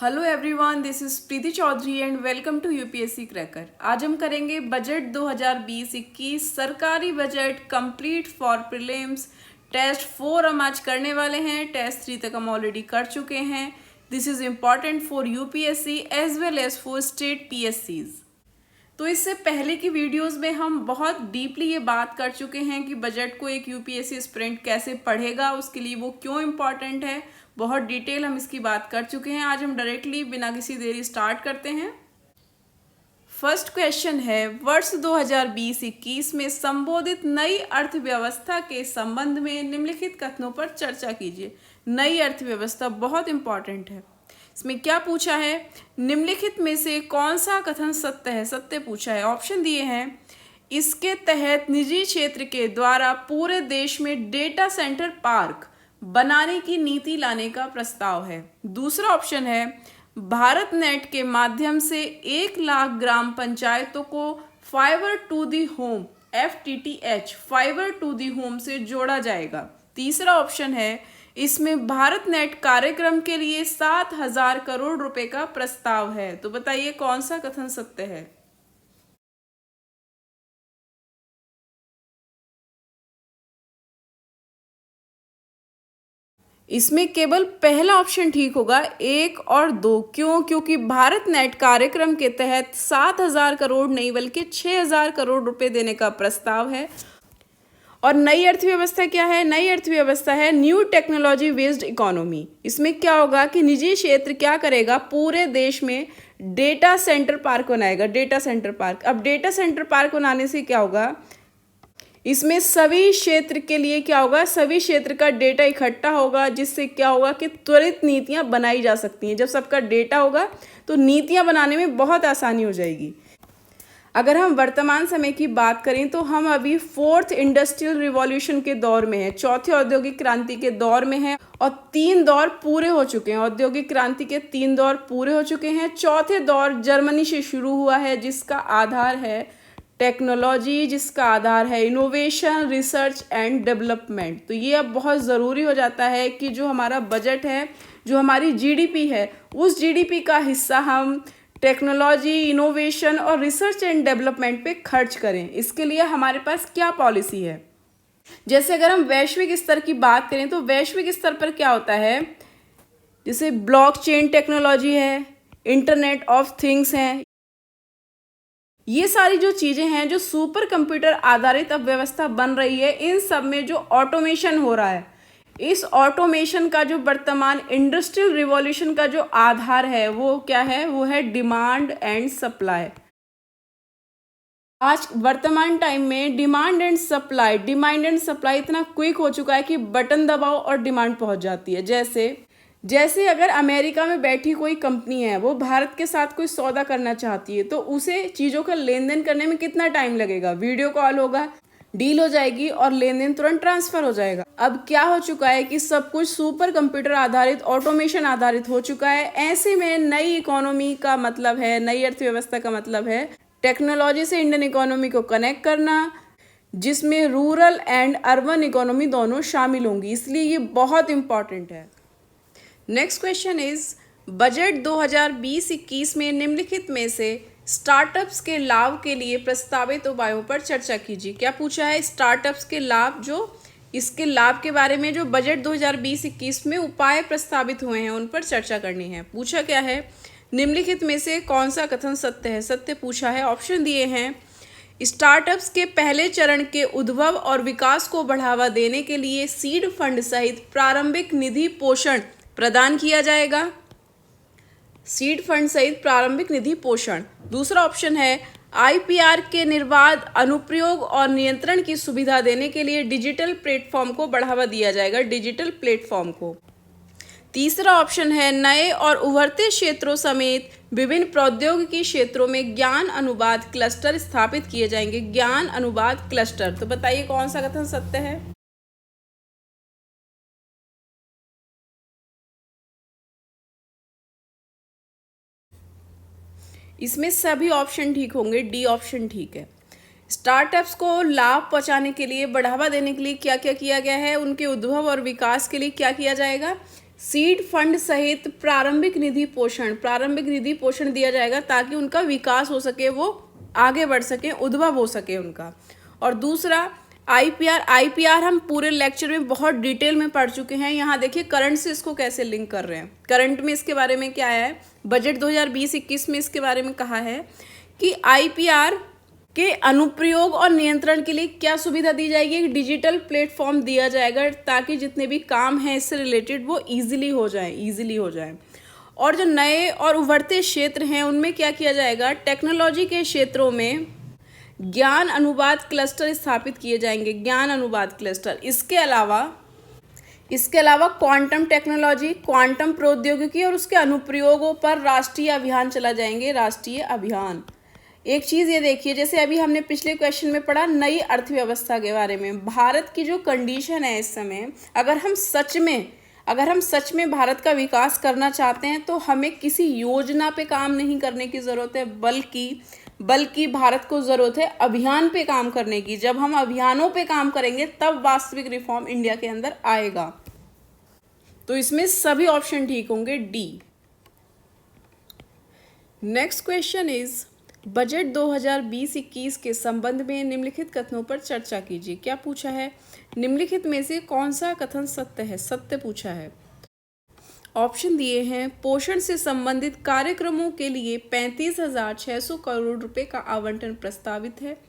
Hello everyone, this is Preeti Chaudhary and welcome to UPSC cracker. आज हम करेंगे बजट 2020-21 सरकारी budget complete for prelims. Test 4 हम आज करने वाले हैं। टेस्ट 3 तक हम ऑलरेडी कर चुके हैं। This is important for UPSC as well as for state पीएससीज। तो इससे पहले की वीडियोस में हम बहुत डीपली ये बात कर चुके हैं कि बजट को एक यूपीएससी एस्पिरेंट कैसे पढ़ेगा, उसके लिए वो क्यों इम्पॉर्टेंट है। बहुत डिटेल हम इसकी बात कर चुके हैं। आज हम डायरेक्टली बिना किसी देरी स्टार्ट करते हैं। फर्स्ट क्वेश्चन है, वर्ष 2020-21 में संबोधित नई अर्थव्यवस्था के संबंध में निम्नलिखित कथनों पर चर्चा कीजिए। नई अर्थव्यवस्था बहुत इंपॉर्टेंट है। इसमें क्या पूछा है, निम्नलिखित में से कौन सा कथन सत्य है। सत्य पूछा है। ऑप्शन दिए हैं, इसके तहत निजी क्षेत्र के द्वारा पूरे देश में डेटा सेंटर पार्क बनाने की नीति लाने का प्रस्ताव है। दूसरा ऑप्शन है, भारत नेट के माध्यम से 1 लाख ग्राम पंचायतों को fiber to the home FTTH fiber to the home से जोड़ा जाएगा। तीसरा ऑप्शन है, इसमें भारत नेट कार्यक्रम के लिए 7,000 करोड़ रुपए का प्रस्ताव है। तो बताइए कौन सा कथन सत्य है। इसमें केवल पहला ऑप्शन ठीक होगा, 1 और 2। क्यों? क्योंकि भारत नेट कार्यक्रम के तहत 7,000 करोड़ नहीं बल्कि 6,000 करोड़ रुपए देने का प्रस्ताव है। और नई अर्थव्यवस्था क्या है? नई अर्थव्यवस्था है न्यू टेक्नोलॉजी बेस्ड इकोनॉमी। इसमें क्या होगा कि निजी क्षेत्र क्या करेगा, पूरे देश में डेटा सेंटर पार्क बनाएगा। Data centre park. अब डेटा सेंटर पार्क बनाने से क्या होगा, इसमें सभी क्षेत्र के लिए क्या होगा, सभी क्षेत्र का डेटा इकट्ठा होगा, जिससे क्या होगा कि त्वरित नीतियां बनाई जा सकती हैं। जब सबका डेटा होगा तो नीतियां बनाने में बहुत आसानी हो जाएगी। अगर हम वर्तमान समय की बात करें तो हम अभी 4th इंडस्ट्रियल रिवॉल्यूशन के दौर में हैं, चौथे औद्योगिक क्रांति के दौर में हैं और 3 दौर पूरे हो चुके हैं। औद्योगिक क्रांति के 3 दौर पूरे हो चुके हैं। चौथे दौर जर्मनी से शुरू हुआ है, जिसका आधार है टेक्नोलॉजी, जिसका आधार है इनोवेशन, रिसर्च एंड डेवलपमेंट। तो ये अब बहुत ज़रूरी हो जाता है कि जो हमारा बजट है, जो हमारी जीडीपी है, उस जीडीपी का हिस्सा हम टेक्नोलॉजी, इनोवेशन और रिसर्च एंड डेवलपमेंट पे खर्च करें। इसके लिए हमारे पास क्या पॉलिसी है। जैसे अगर हम वैश्विक स्तर की बात करें तो वैश्विक स्तर पर क्या होता है, जैसे ब्लॉकचेन टेक्नोलॉजी है, इंटरनेट ऑफ थिंग्स है। ये सारी जो चीज़ें हैं, जो सुपर कंप्यूटर आधारित अब व्यवस्था बन रही है, इन सब में जो ऑटोमेशन हो रहा है, इस ऑटोमेशन का जो वर्तमान इंडस्ट्रियल रिवॉल्यूशन का जो आधार है वो क्या है, वो है डिमांड एंड सप्लाई। आज वर्तमान टाइम में डिमांड एंड सप्लाई इतना क्विक हो चुका है कि बटन दबाओ और डिमांड पहुंच जाती है। जैसे अगर अमेरिका में बैठी कोई कंपनी है, वो भारत के साथ कोई सौदा करना चाहती है, तो उसे चीज़ों का लेन देन करने में कितना टाइम लगेगा। वीडियो कॉल होगा, डील हो जाएगी और लेन देन तुरंत ट्रांसफर हो जाएगा। अब क्या हो चुका है कि सब कुछ सुपर कंप्यूटर आधारित, ऑटोमेशन आधारित हो चुका है। ऐसे में नई इकोनॉमी का मतलब है, नई अर्थव्यवस्था का मतलब है टेक्नोलॉजी से इंडियन इकोनॉमी को कनेक्ट करना, जिसमें रूरल एंड अर्बन इकोनॉमी दोनों शामिल होंगी। इसलिए ये बहुत इंपॉर्टेंट है। नेक्स्ट क्वेश्चन इज, बजट 2020-21 में निम्नलिखित में से स्टार्टअप्स के लाभ के लिए प्रस्तावित उपायों पर चर्चा कीजिए। क्या पूछा है, स्टार्टअप्स के लाभ, जो इसके लाभ के बारे में जो बजट 2020-21 में उपाय प्रस्तावित हुए हैं उन पर चर्चा करनी है। पूछा क्या है, निम्नलिखित में से कौन सा कथन सत्य है। सत्य पूछा है। ऑप्शन दिए हैं, स्टार्टअप्स के पहले चरण के उद्भव और विकास को बढ़ावा देने के लिए सीड फंड सहित प्रारंभिक निधि पोषण प्रदान किया जाएगा। सीड फंड सहित प्रारंभिक निधि पोषण। दूसरा ऑप्शन है, IPR के निर्बाध अनुप्रयोग और नियंत्रण की सुविधा देने के लिए डिजिटल प्लेटफॉर्म को बढ़ावा दिया जाएगा। डिजिटल प्लेटफॉर्म को। तीसरा ऑप्शन है, नए और उभरते क्षेत्रों समेत विभिन्न प्रौद्योगिकी क्षेत्रों में ज्ञान अनुवाद क्लस्टर स्थापित किए जाएंगे। ज्ञान अनुवाद क्लस्टर। तो बताइए कौन सा कथन सत्य है। इसमें सभी ऑप्शन ठीक होंगे। डी ऑप्शन ठीक है। स्टार्टअप्स को लाभ पहुंचाने के लिए, बढ़ावा देने के लिए क्या क्या किया गया है, उनके उद्भव और विकास के लिए क्या किया जाएगा, सीड फंड सहित प्रारंभिक निधि पोषण दिया जाएगा ताकि उनका विकास हो सके, वो आगे बढ़ सके, उद्भव हो सके उनका। और दूसरा आईपीआर हम पूरे लेक्चर में बहुत डिटेल में पढ़ चुके हैं। यहाँ देखिए करंट से इसको कैसे लिंक कर रहे हैं। करंट में इसके बारे में क्या है, बजट 2020-21 में इसके बारे में कहा है कि आईपीआर के अनुप्रयोग और नियंत्रण के लिए क्या सुविधा दी जाएगी, एक डिजिटल प्लेटफॉर्म दिया जाएगा ताकि जितने भी काम हैं इससे रिलेटेड वो ईजिली हो जाए। और जो नए और उभरते क्षेत्र हैं उनमें क्या किया जाएगा, टेक्नोलॉजी के क्षेत्रों में ज्ञान अनुवाद क्लस्टर स्थापित किए जाएंगे, ज्ञान अनुवाद क्लस्टर। इसके अलावा क्वांटम टेक्नोलॉजी, क्वांटम प्रौद्योगिकी और उसके अनुप्रयोगों पर राष्ट्रीय अभियान चला जाएंगे, राष्ट्रीय अभियान। एक चीज़ ये देखिए, जैसे अभी हमने पिछले क्वेश्चन में पढ़ा नई अर्थव्यवस्था के बारे में। भारत की जो कंडीशन है इस समय, अगर हम सच में भारत का विकास करना चाहते हैं तो हमें किसी योजना पे काम नहीं करने की ज़रूरत है, बल्कि भारत को ज़रूरत है अभियान पे काम करने की। जब हम अभियानों पे काम करेंगे तब वास्तविक रिफॉर्म इंडिया के अंदर आएगा। तो इसमें सभी ऑप्शन ठीक होंगे, D. Next question is budget 2020-21 के संबंध में निम्नलिखित कथनों पर चर्चा कीजिए। क्या पूछा है, निम्नलिखित में से कौन सा कथन सत्य है, सत्य पूछा है। ऑप्शन दिए हैं, पोषण से संबंधित कार्यक्रमों के लिए 35,600 करोड़ रुपए का आवंटन प्रस्तावित है।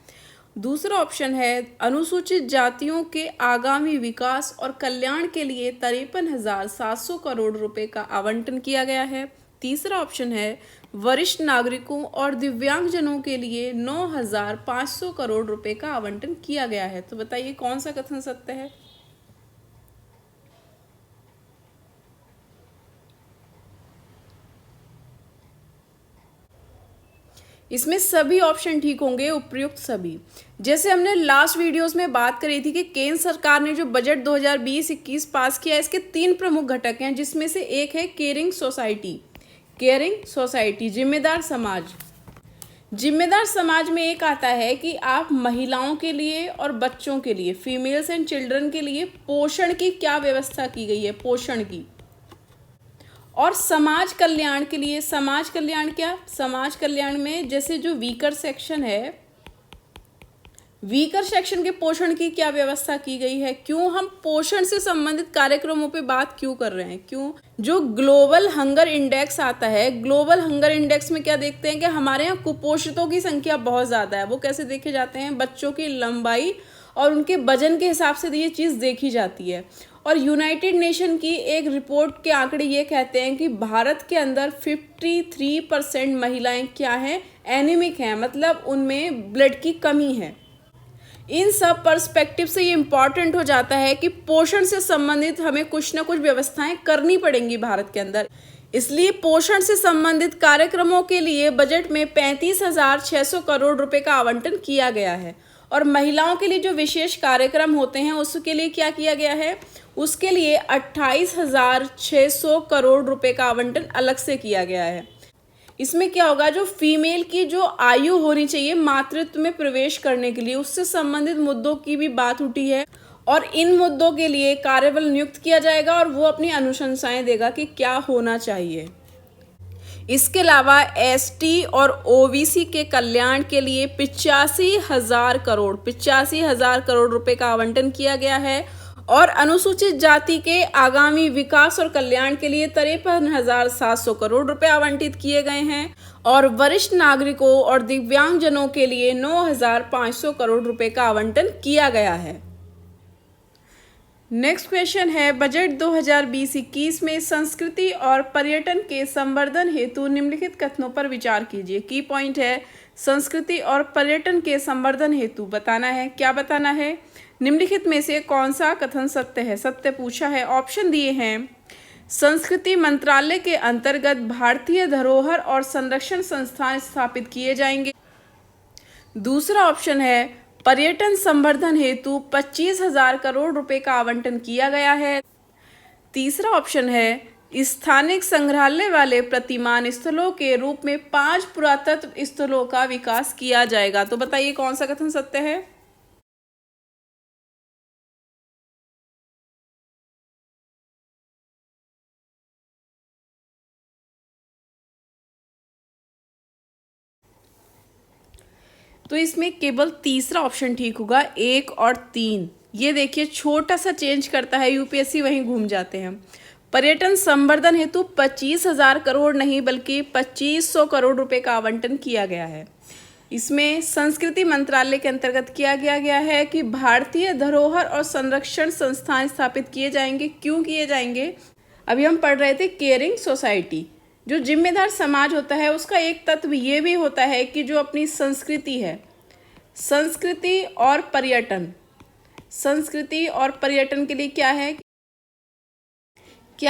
दूसरा ऑप्शन है, अनुसूचित जातियों के आगामी विकास और कल्याण के लिए 53,700 करोड़ रुपए का आवंटन किया गया है। तीसरा ऑप्शन है, वरिष्ठ नागरिकों और दिव्यांगजनों के लिए 9,500 करोड़ रुपए का आवंटन किया गया है। तो बताइए कौन सा कथन सत्य है। इसमें सभी ऑप्शन ठीक होंगे, उपयुक्त सभी। जैसे हमने लास्ट वीडियोस में बात करी थी कि केंद्र सरकार ने जो बजट 2020-21 पास किया, इसके 3 प्रमुख घटक हैं, जिसमें से एक है केयरिंग सोसाइटी, जिम्मेदार समाज। जिम्मेदार समाज में एक आता है कि आप महिलाओं के लिए और बच्चों के लिए, फीमेल्स एंड चिल्ड्रन के लिए पोषण की क्या व्यवस्था की गई है, पोषण की। और समाज कल्याण के लिए, समाज कल्याण में जैसे जो वीकर सेक्शन के पोषण की क्या व्यवस्था की गई है। क्यों हम पोषण से संबंधित कार्यक्रमों पे बात क्यों कर रहे हैं, क्यों, जो ग्लोबल हंगर इंडेक्स आता है, ग्लोबल हंगर इंडेक्स में क्या देखते हैं कि हमारे यहाँ कुपोषितों की संख्या बहुत ज़्यादा है। वो कैसे देखे जाते हैं, बच्चों की लंबाई और उनके वजन के हिसाब से ये चीज़ देखी जाती है। और यूनाइटेड नेशन की एक रिपोर्ट के आंकड़े ये कहते हैं कि भारत के अंदर 53% महिलाएं क्या हैं, एनीमिक हैं, मतलब उनमें ब्लड की कमी है। इन सब पर्सपेक्टिव से ये इम्पॉर्टेंट हो जाता है कि पोषण से संबंधित हमें कुछ ना कुछ व्यवस्थाएं करनी पड़ेंगी भारत के अंदर। इसलिए पोषण से संबंधित कार्यक्रमों के लिए बजट में 35,600 करोड़ रुपए का आवंटन किया गया है। और महिलाओं के लिए जो विशेष कार्यक्रम होते हैं उसके लिए क्या किया गया है, उसके लिए 28,600 करोड़ रुपए का आवंटन अलग से किया गया है। इसमें क्या होगा, जो फीमेल की जो आयु होनी चाहिए मातृत्व में प्रवेश करने के लिए, उससे संबंधित मुद्दों की भी बात उठी है। और इन मुद्दों के लिए कार्यबल नियुक्त किया जाएगा और वो अपनी अनुशंसाएं देगा कि क्या होना चाहिए। इसके अलावा एसटी और ओबीसी के कल्याण के लिए 85,000 करोड़ रुपए का आवंटन किया गया है। और अनुसूचित जाति के आगामी विकास और कल्याण के लिए 53,700 करोड़ रुपए आवंटित किए गए हैं। और वरिष्ठ नागरिकों और दिव्यांगजनों के लिए 9,500 करोड़ रुपए का आवंटन किया गया है। नेक्स्ट क्वेश्चन है, बजट 2020-21 में संस्कृति और पर्यटन के संवर्धन हेतु निम्नलिखित कथनों पर विचार कीजिए। की पॉइंट है, संस्कृति और पर्यटन के संवर्धन हेतु बताना है। क्या बताना है, निम्नलिखित में से कौन सा कथन सत्य है, सत्य पूछा है। ऑप्शन दिए हैं, संस्कृति मंत्रालय के अंतर्गत भारतीय धरोहर और संरक्षण संस्थान स्थापित किए जाएंगे। दूसरा ऑप्शन है, पर्यटन संवर्धन हेतु 25,000 करोड़ रुपए का आवंटन किया गया है। तीसरा ऑप्शन है, स्थानिक संग्रहालय वाले प्रतिमान स्थलों के रूप में 5 पुरातत्व स्थलों का विकास किया जाएगा। तो बताइए कौन सा कथन सत्य है। तो इसमें केवल तीसरा ऑप्शन ठीक होगा, 1 और 3। ये देखिए छोटा सा चेंज करता है यूपीएससी, वहीं घूम जाते हैं। पर्यटन संवर्धन हेतु 25,000 करोड़ नहीं बल्कि 2500 करोड़ रुपए का आवंटन किया गया है। इसमें संस्कृति मंत्रालय के अंतर्गत किया गया है कि भारतीय धरोहर और संरक्षण संस्थान स्थापित किए जाएंगे। क्यों किए जाएंगे? अभी हम पढ़ रहे थे केयरिंग सोसाइटी। जो जिम्मेदार समाज होता है उसका एक तत्व ये भी होता है कि जो अपनी संस्कृति है, संस्कृति और पर्यटन, संस्कृति और पर्यटन के लिए क्या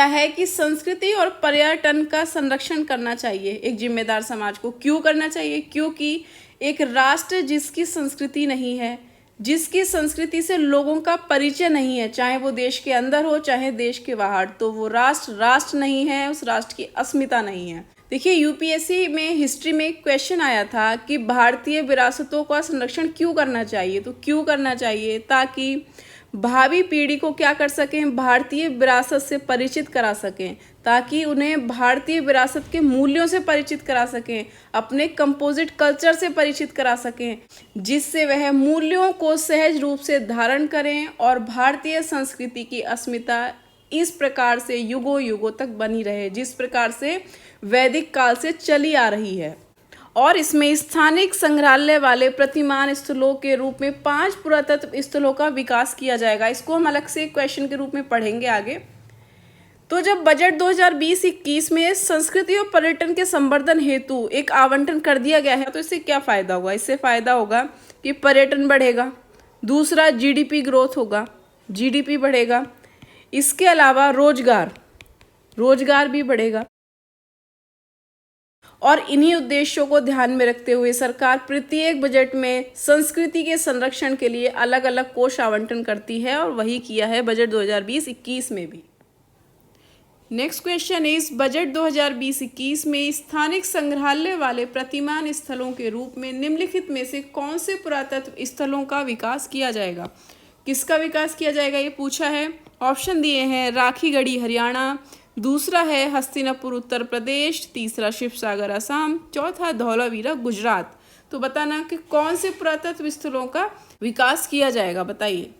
है कि संस्कृति और पर्यटन का संरक्षण करना चाहिए एक जिम्मेदार समाज को। क्यों करना चाहिए? क्योंकि एक राष्ट्र जिसकी संस्कृति नहीं है, जिसकी संस्कृति से लोगों का परिचय नहीं है, चाहे वो देश के अंदर हो चाहे देश के बाहर, तो वो राष्ट्र नहीं है, उस राष्ट्र की अस्मिता नहीं है। देखिए यूपीएससी में हिस्ट्री में एक क्वेश्चन आया था कि भारतीय विरासतों का संरक्षण क्यों करना चाहिए। तो क्यों करना चाहिए? ताकि भावी पीढ़ी को क्या कर सकें, भारतीय विरासत से परिचित करा सकें, ताकि उन्हें भारतीय विरासत के मूल्यों से परिचित करा सकें, अपने कंपोजिट कल्चर से परिचित करा सकें, जिससे वह मूल्यों को सहज रूप से धारण करें और भारतीय संस्कृति की अस्मिता इस प्रकार से युगों युगों तक बनी रहे, जिस प्रकार से वैदिक काल से चली आ रही है। और इसमें स्थानिक संग्रहालय वाले प्रतिमान स्थलों के रूप में 5 पुरातत्व स्थलों का विकास किया जाएगा। इसको हम अलग से क्वेश्चन के रूप में पढ़ेंगे आगे। तो जब बजट 2020-21 में संस्कृति और पर्यटन के संवर्धन हेतु एक आवंटन कर दिया गया है, तो इससे क्या फ़ायदा होगा? इससे फ़ायदा होगा कि पर्यटन बढ़ेगा, दूसरा जीडीपी ग्रोथ होगा, जीडीपी बढ़ेगा, इसके अलावा रोजगार भी बढ़ेगा। और इन्हीं उद्देश्यों को ध्यान में रखते हुए सरकार प्रत्येक बजट में संस्कृति के संरक्षण के लिए अलग अलग कोष आवंटन करती है, और वही किया है बजट 2020-21 में भी। नेक्स्ट क्वेश्चन इज, बजट 2020-21 में स्थानिक संग्रहालय वाले प्रतिमान स्थलों के रूप में निम्नलिखित में से कौन से पुरातत्व स्थलों का विकास किया जाएगा? किसका विकास किया जाएगा ये पूछा है। ऑप्शन दिए हैं, राखीगढ़ी हरियाणा, दूसरा है हस्तिनापुर उत्तर प्रदेश, तीसरा शिवसागर असम, चौथा धौलावीरा गुजरात। तो बताना कि कौन से पुरातत्व स्थलों का विकास किया जाएगा, बताइए।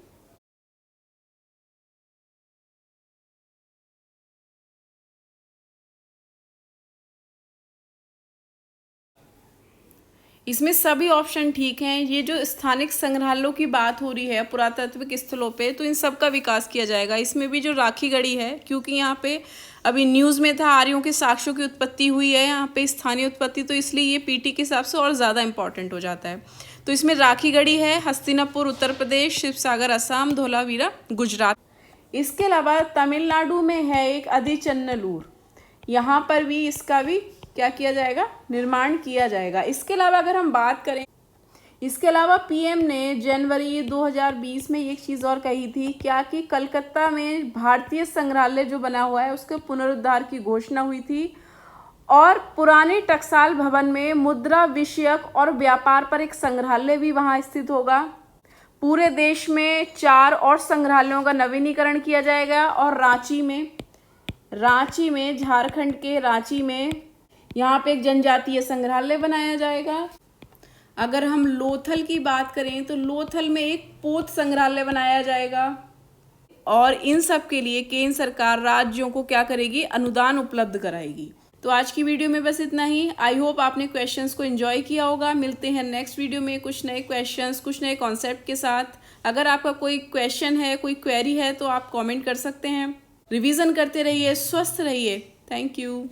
इसमें सभी ऑप्शन ठीक हैं। ये जो स्थानिक संग्रहालयों की बात हो रही है पुरातात्विक स्थलों पे, तो इन सब का विकास किया जाएगा। इसमें भी जो राखीगढ़ी है, क्योंकि यहाँ पे अभी न्यूज़ में था आर्यों के साक्ष्यों की उत्पत्ति हुई है यहाँ पे, स्थानीय उत्पत्ति, तो इसलिए ये पीटी के हिसाब से और ज़्यादा इंपॉर्टेंट हो जाता है। तो इसमें राखीगढ़ी है, हस्तिनापुर उत्तर प्रदेश, शिवसागर असम, धौलावीरा गुजरात। इसके अलावा तमिलनाडु में है एक आदिचन्नलूर, यहाँ पर भी इसका भी क्या किया जाएगा, निर्माण किया जाएगा। इसके अलावा अगर हम बात करें, इसके अलावा पीएम ने जनवरी 2020 में एक चीज़ और कही थी, क्या कि कलकत्ता में भारतीय संग्रहालय जो बना हुआ है उसके पुनरुद्धार की घोषणा हुई थी, और पुराने टकसाल भवन में मुद्रा विषयक और व्यापार पर एक संग्रहालय भी वहाँ स्थित होगा। पूरे देश में 4 और संग्रहालयों का नवीनीकरण किया जाएगा, और रांची में झारखंड के रांची में यहाँ पे एक जनजातीय संग्रहालय बनाया जाएगा। अगर हम लोथल की बात करें तो लोथल में एक पोत संग्रहालय बनाया जाएगा, और इन सब के लिए केंद्र सरकार राज्यों को क्या करेगी, अनुदान उपलब्ध कराएगी। तो आज की वीडियो में बस इतना ही। आई होप आपने क्वेश्चंस को एंजॉय किया होगा। मिलते हैं नेक्स्ट वीडियो में कुछ नए क्वेश्चंस, कुछ नए कॉन्सेप्ट के साथ। अगर आपका कोई क्वेश्चन है, कोई क्वेरी है, तो आप कमेंट कर सकते हैं। रिवीजन करते रहिए, स्वस्थ रहिए। Thank you.